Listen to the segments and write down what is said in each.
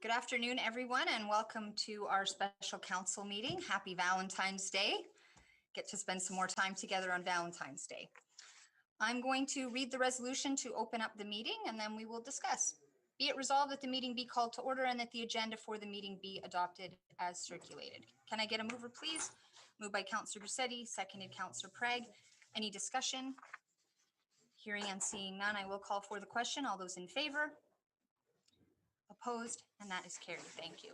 Good afternoon, everyone, and welcome to our special council meeting. Happy Valentine's Day. Get to spend some more time together on Valentine's Day. I'm going to read the resolution to open up the meeting, and then we will discuss. Be it resolved that the meeting be called to order and that the agenda for the meeting be adopted as circulated. Can I get a mover, please? Moved by Councillor Grissetti, seconded Councillor Prague. Any discussion? Hearing and seeing none, I will call for the question. All those in favor? Opposed? And that is carried. Thank you.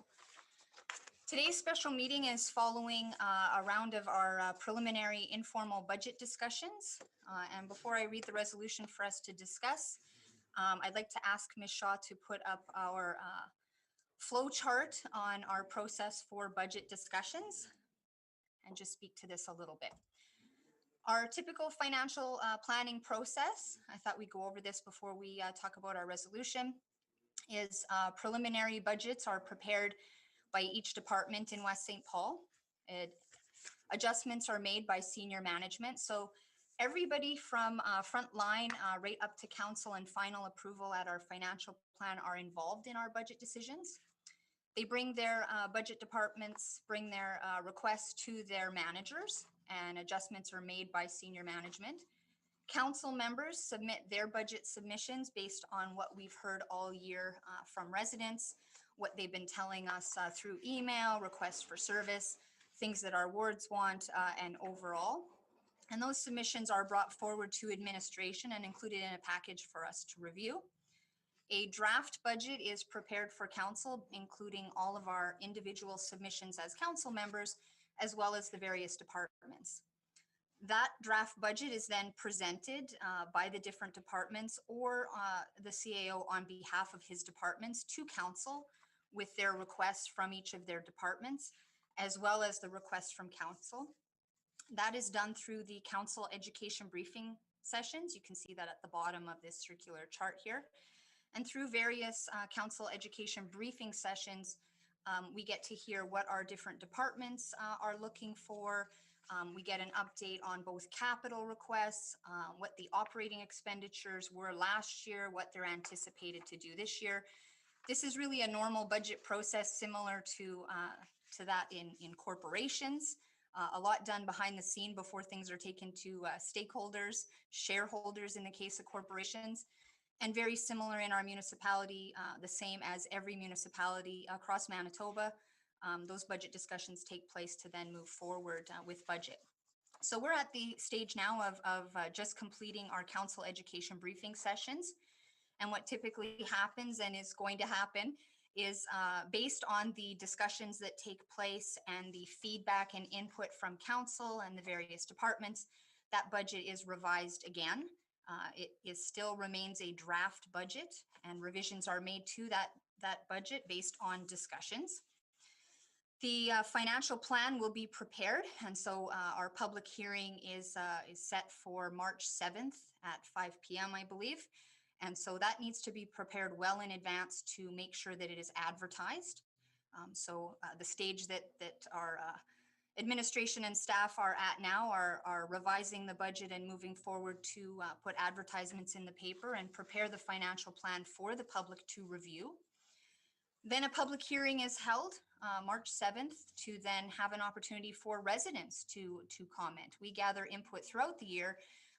Today's special meeting is following a round of our preliminary informal budget discussions. And before I read the resolution for us to discuss, I'd like to ask Ms. Shaw to put up our flow chart on our process for budget discussions and just speak to this a little bit. Our typical financial planning process, I thought we'd go over this before we talk about our resolution, is preliminary budgets are prepared by each department in West St. Paul. Adjustments are made by senior management. So everybody from front line right up to council and final approval at our financial plan are involved in our budget decisions. They bring their budget departments, bring their requests to their managers, and adjustments are made by senior management. Council members submit their budget submissions based on what we've heard all year from residents, what they've been telling us through email, requests for service, things that our wards want, and overall. And those submissions are brought forward to administration and included in a package for us to review. A draft budget is prepared for council, including all of our individual submissions as council members, as well as the various departments. That draft budget is then presented by the different departments or the CAO on behalf of his departments to council with their requests from each of their departments, as well as the requests from council. That is done through the council education briefing sessions. You can see that at the bottom of this circular chart here. And through various council education briefing sessions, we get to hear what our different departments are looking for. We get an update on both capital requests, what the operating expenditures were last year, what they're anticipated to do this year. This is really a normal budget process similar to that in corporations. A lot done behind the scene before things are taken to stakeholders, shareholders in the case of corporations, and very similar in our municipality, the same as every municipality across Manitoba. Those budget discussions take place to then move forward with budget. So we're at the stage now of just completing our council education briefing sessions. And what typically happens and is going to happen is based on the discussions that take place and the feedback and input from council and the various departments, that budget is revised again. It still remains a draft budget, and revisions are made to that budget based on discussions. The financial plan will be prepared, and so our public hearing is set for March 7th at 5 p.m., I believe. And so that needs to be prepared well in advance to make sure that it is advertised. So the stage that our administration and staff are at now are revising the budget and moving forward to put advertisements in the paper and prepare the financial plan for the public to review. Then a public hearing is held March 7th to then have an opportunity for residents to comment. We gather input throughout the year,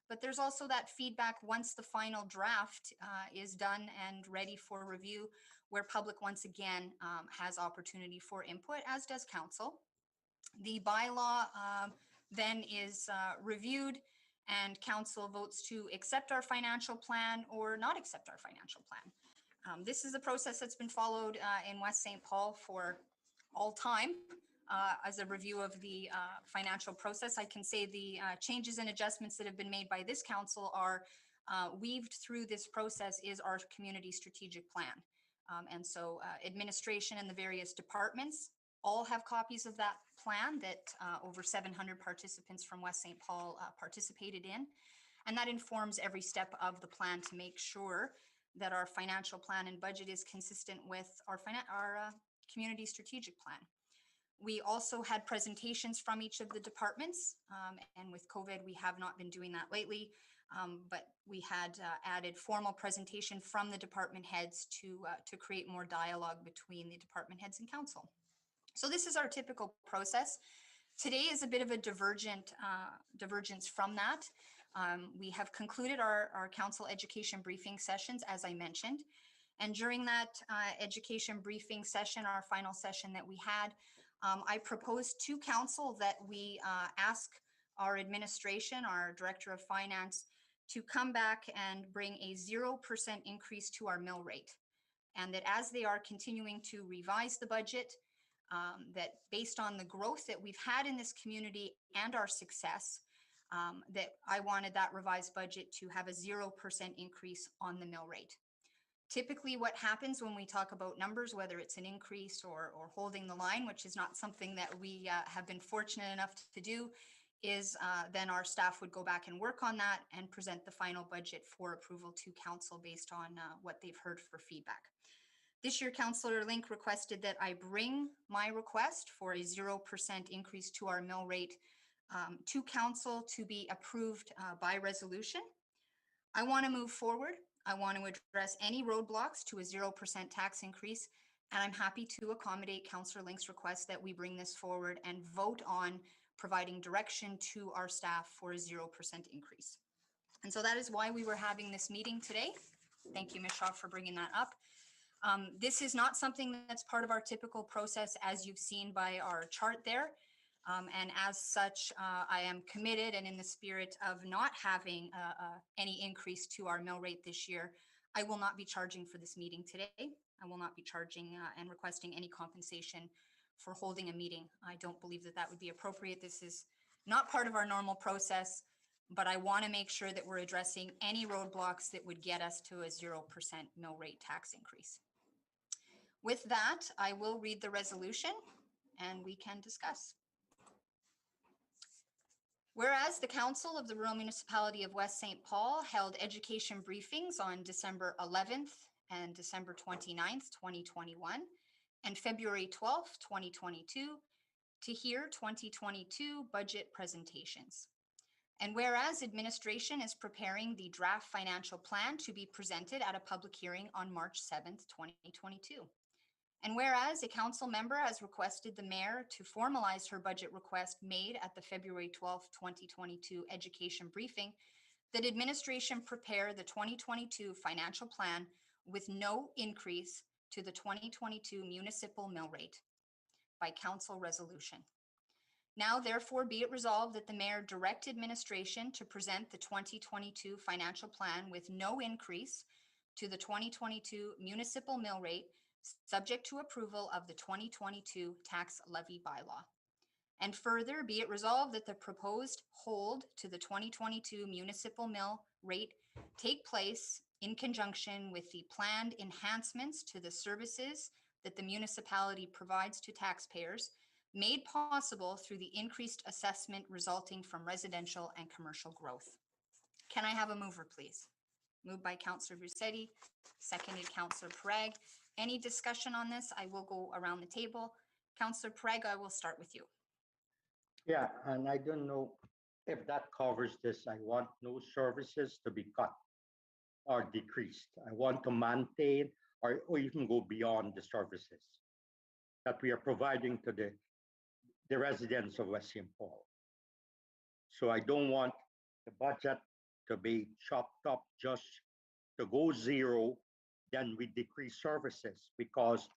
but there's also that feedback once the final draft is done and ready for review, where public once again has opportunity for input, as does council. The bylaw then is reviewed, and council votes to accept our financial plan or not accept our financial plan. This is a process that's been followed in West St. Paul for all time. As a review of the financial process, I can say the changes and adjustments that have been made by this council are weaved through this process is our community strategic plan. And so administration and the various departments all have copies of that plan that over 700 participants from West St. Paul participated in. And that informs every step of the plan to make sure that our financial plan and budget is consistent with our community strategic plan. We also had presentations from each of the departments, and with COVID, we have not been doing that lately. but we had added formal presentation from the department heads to create more dialogue between the department heads and council. So this is our typical process. Today is a bit of a divergence from that. We have concluded our council education briefing sessions, as I mentioned. And during that education briefing session, our final session that we had, I proposed to council that we ask our administration, our director of finance, to come back and bring a 0% increase to our mill rate. And that as they are continuing to revise the budget, that based on the growth that we've had in this community and our success, that I wanted that revised budget to have a 0% increase on the mill rate. Typically what happens when we talk about numbers, whether it's an increase or holding the line, which is not something that we have been fortunate enough to do, is then our staff would go back and work on that and present the final budget for approval to council based on what they've heard for feedback. This year, Councillor Link requested that I bring my request for a 0% increase to our mill rate to council to be approved by resolution. I want to move forward. I want to address any roadblocks to a 0% tax increase, and I'm happy to accommodate Councillor Link's request that we bring this forward and vote on providing direction to our staff for a 0% increase. And so that is why we were having this meeting today. Thank you, Ms. Shaw, for bringing that up. This is not something that's part of our typical process, as you've seen by our chart there. And as such, I am committed, and in the spirit of not having any increase to our mill rate this year, I will not be charging for this meeting today. I will not be charging and requesting any compensation for holding a meeting. I don't believe that that would be appropriate. This is not part of our normal process, but I want to make sure that we're addressing any roadblocks that would get us to a 0% mill rate tax increase. With that, I will read the resolution and we can discuss. Whereas the Council of the Rural Municipality of West St. Paul held education briefings on December 11th and December 29th, 2021, and February 12th, 2022, to hear 2022 budget presentations. And whereas administration is preparing the draft financial plan to be presented at a public hearing on March 7th, 2022. And whereas a council member has requested the mayor to formalize her budget request made at the February 12th, 2022 education briefing, that administration prepare the 2022 financial plan with no increase to the 2022 municipal mill rate by council resolution. Now, therefore, be it resolved that the mayor direct administration to present the 2022 financial plan with no increase to the 2022 municipal mill rate, subject to approval of the 2022 tax levy bylaw. And further, be it resolved that the proposed hold to the 2022 municipal mill rate take place in conjunction with the planned enhancements to the services that the municipality provides to taxpayers, made possible through the increased assessment resulting from residential and commercial growth. Can I have a mover, please? Moved by Councillor Busetti, seconded Councillor Pereg. Any discussion on this? I will go around the table. Councillor Pereg, I will start with you. Yeah, and I don't know if that covers this. I want no services to be cut or decreased. I want to maintain or even go beyond the services that we are providing to the residents of West St. Paul. So I don't want the budget to be chopped up just to go zero, then we decrease services, because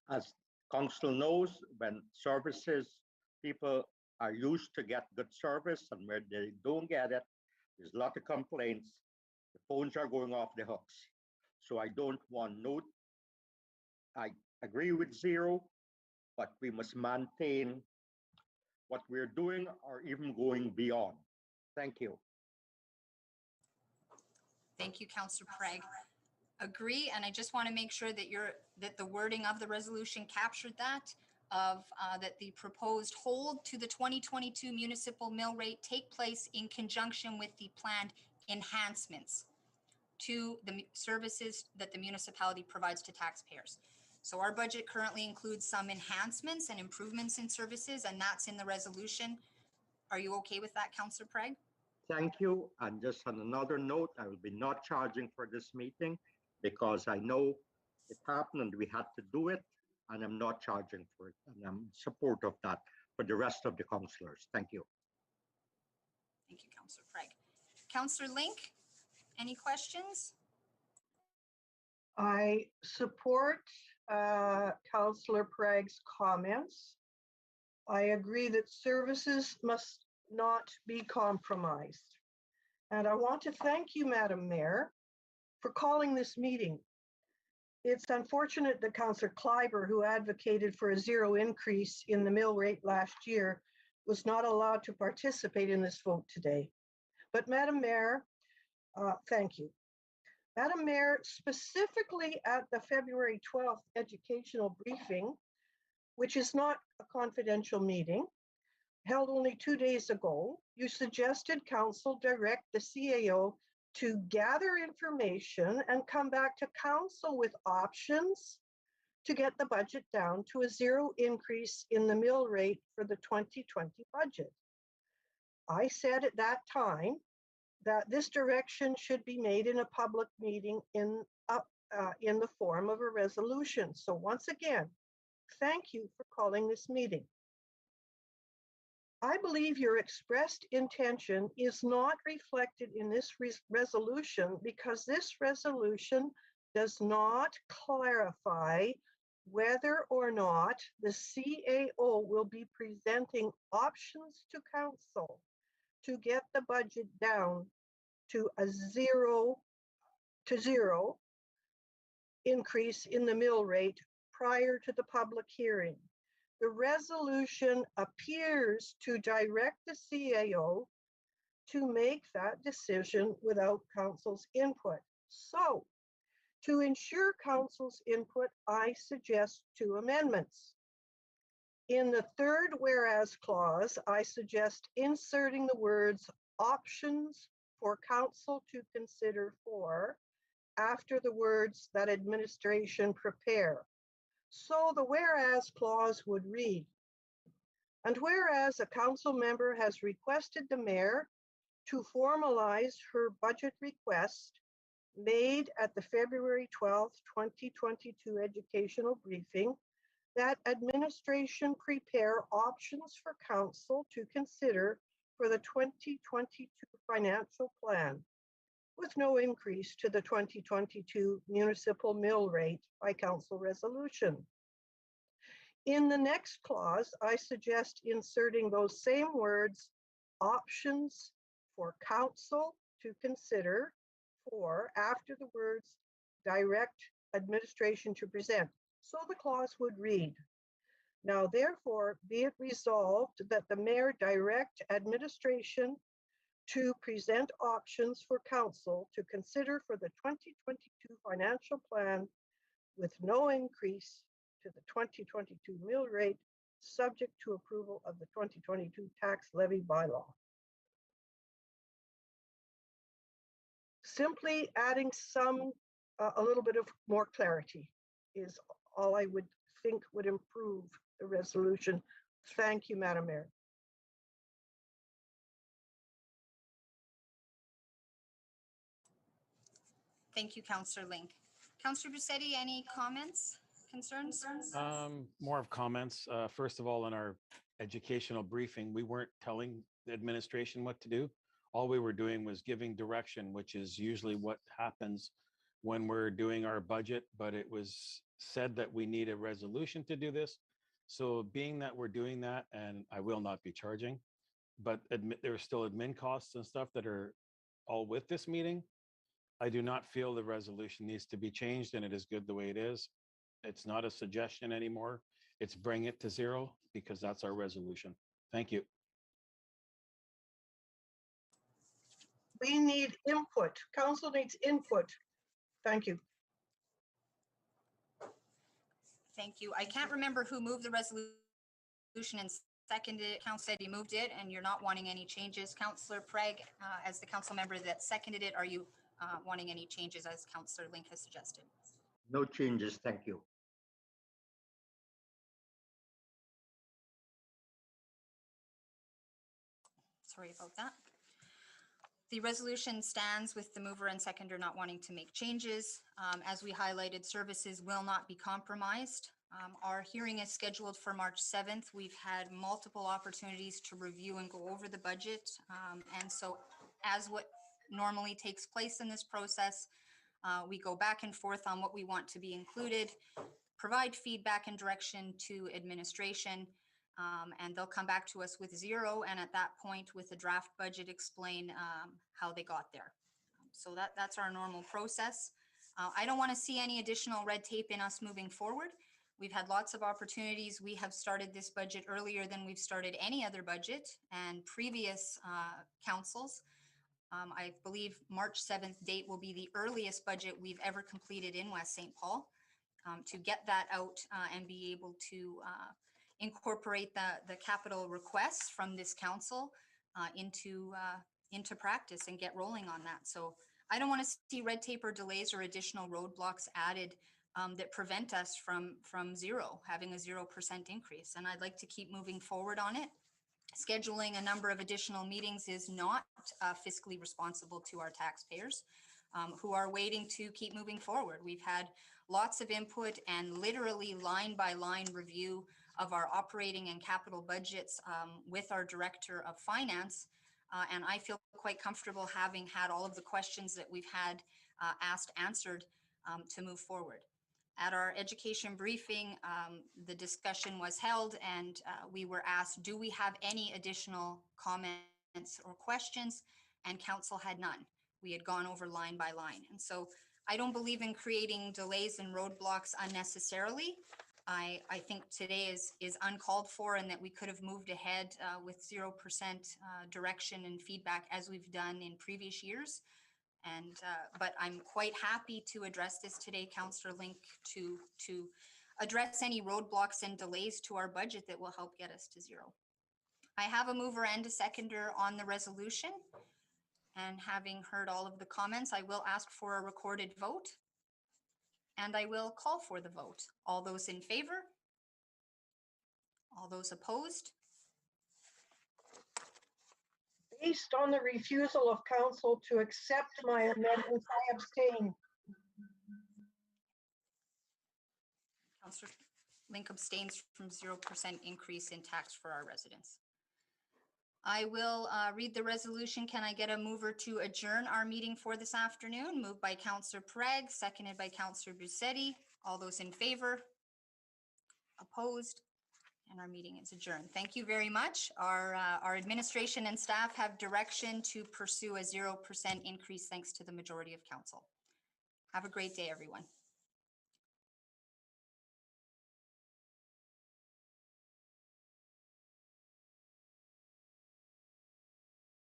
as council knows, when services, people are used to get good service, and where they don't get it, there's a lot of complaints. The phones are going off the hooks. So I don't want no, I agree with zero, but we must maintain what we're doing or even going beyond. Thank you. Thank you, Councillor Pereg. Agree, and I just want to make sure that that the wording of the resolution captured that, that the proposed hold to the 2022 municipal mill rate take place in conjunction with the planned enhancements to the services that the municipality provides to taxpayers. So our budget currently includes some enhancements and improvements in services, and that's in the resolution. Are you okay with that, Councillor Pereg? Thank you. And just on another note, I will be not charging for this meeting because I know it happened and we had to do it, and I'm not charging for it. And I'm in support of that for the rest of the councillors. Thank you. Thank you, Councillor Craig. Councillor Link, any questions? I support Councillor Prague's comments. I agree that services must not be compromised. And I want to thank you, Madam Mayor, for calling this meeting. It's unfortunate that Councillor Kleiber, who advocated for a zero increase in the mill rate last year, was not allowed to participate in this vote today. But Madam Mayor, thank you. Madam Mayor, specifically at the February 12th educational briefing, which is not a confidential meeting, held only 2 days ago, you suggested Council direct the CAO to gather information and come back to Council with options to get the budget down to a zero increase in the mill rate for the 2020 budget. I said at that time that this direction should be made in a public meeting in the form of a resolution. So once again, thank you for calling this meeting. I believe your expressed intention is not reflected in this resolution because this resolution does not clarify whether or not the CAO will be presenting options to Council to get the budget down to a zero increase in the mill rate prior to the public hearing. The resolution appears to direct the CAO to make that decision without Council's input. So, to ensure Council's input, I suggest 2 amendments. In the third whereas clause, I suggest inserting the words options for Council to consider for after the words that administration prepare. So the whereas clause would read, and whereas a Council member has requested the mayor to formalize her budget request made at the February 12th, 2022 educational briefing, that administration prepare options for Council to consider for the 2022 financial plan, with no increase to the 2022 municipal mill rate by Council resolution. In the next clause, I suggest inserting those same words, options for Council to consider for after the words direct administration to present. So the clause would read, now therefore be it resolved that the mayor direct administration to present options for Council to consider for the 2022 financial plan with no increase to the 2022 mill rate, subject to approval of the 2022 tax levy bylaw. Simply adding a little bit of more clarity is all I would think would improve the resolution. Thank you, Madam Mayor. Thank you, Councillor Link. Councillor Busetti, any comments, concerns? More of comments. First of all, in our educational briefing, we weren't telling the administration what to do. All we were doing was giving direction, which is usually what happens when we're doing our budget, but it was said that we need a resolution to do this. So being that we're doing that, and I will not be charging, but there are still admin costs and stuff that are all with this meeting. I do not feel the resolution needs to be changed, and it is good the way it is. It's not a suggestion anymore. It's bring it to zero because that's our resolution. Thank you. We need input. Council needs input. Thank you. Thank you. I can't remember who moved the resolution and seconded it. Council said he moved it and you're not wanting any changes. Councillor Prague, as the council member that seconded it, are you wanting any changes as Councillor Link has suggested? No changes, thank you. Sorry about that. The resolution stands with the mover and seconder not wanting to make changes. As we highlighted, services will not be compromised. Our hearing is scheduled for March 7th. We've had multiple opportunities to review and go over the budget. And so as what normally takes place in this process, we go back and forth on what we want to be included, provide feedback and direction to administration, and they'll come back to us with zero, and at that point with the draft budget explain how they got there. So that's our normal process. I don't want to see any additional red tape in us moving forward. We've had lots of opportunities. We have started this budget earlier than we've started any other budget and previous councils. I believe March 7th date will be the earliest budget we've ever completed in West St. Paul. To get that out and be able to incorporate the capital requests from this council into practice and get rolling on that. So I don't want to see red tape or delays or additional roadblocks added that prevent us from having a 0% increase. And I'd like to keep moving forward on it. Scheduling a number of additional meetings is not fiscally responsible to our taxpayers who are waiting to keep moving forward. We've had lots of input and literally line by line review of our operating and capital budgets with our Director of Finance. And I feel quite comfortable having had all of the questions that we've had asked answered to move forward. At our education briefing, the discussion was held and we were asked, do we have any additional comments or questions? And council had none. We had gone over line by line. And so I don't believe in creating delays and roadblocks unnecessarily. I think today is uncalled for and that we could have moved ahead with 0% direction and feedback as we've done in previous years. And but I'm quite happy to address this today, Councillor Link, to address any roadblocks and delays to our budget that will help get us to zero. I have a mover and a seconder on the resolution. And having heard all of the comments, I will ask for a recorded vote. And I will call for the vote. All those in favor? All those opposed? Based on the refusal of council to accept my amendments, I abstain. Councillor Link abstains from 0% increase in tax for our residents. I will read the resolution. Can I get a mover to adjourn our meeting for this afternoon? Moved by Councillor Pereg, seconded by Councillor Busetti. All those in favor? Opposed? And our meeting is adjourned. Thank you very much. Our administration and staff have direction to pursue a 0% increase thanks to the majority of council. Have a great day, everyone.